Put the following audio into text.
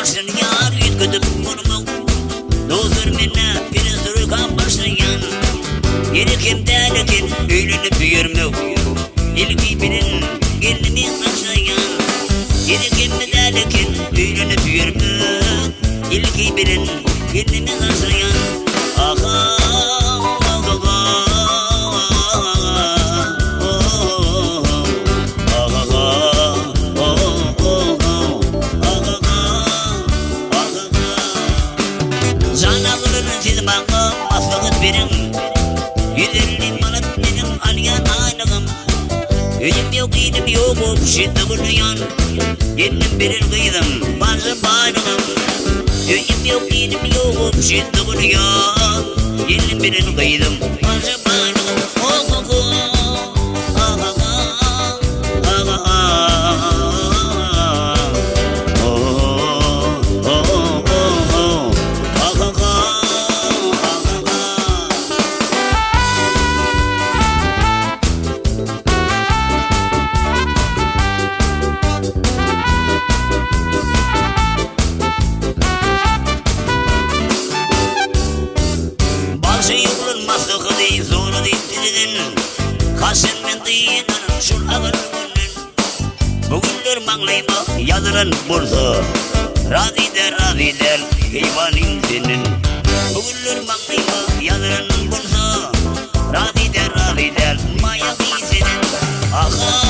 başlayan yütküdüp bunu Dozer menne bir sürükan başlayan Yeri kimdelikin öylünüp yürmük İlgi bilin gelini başlayan Yeri kimdelikin öylünüp yürmük İlgi bilin gelini başlayan Aha Yüzerli malat benim alyan aynağım Öcüm yok iğnim yok o pişitte buluyan Yendim bilir kıydım bazı baynağım Öcüm yok iğnim yok o pişitte buluyan Yendim bilir kıydım bazı baynağım Oh oh oh Ah ah ah Ah ah ah Oh oh oh oh Ah ah ah Zoru diptirin Kasen men diyen şul ağır günden Bugünler manglayma yazılan bursa Razi der heyvanin senin Bugünler manglayma yazılan bursa Razi der mayak senin Aha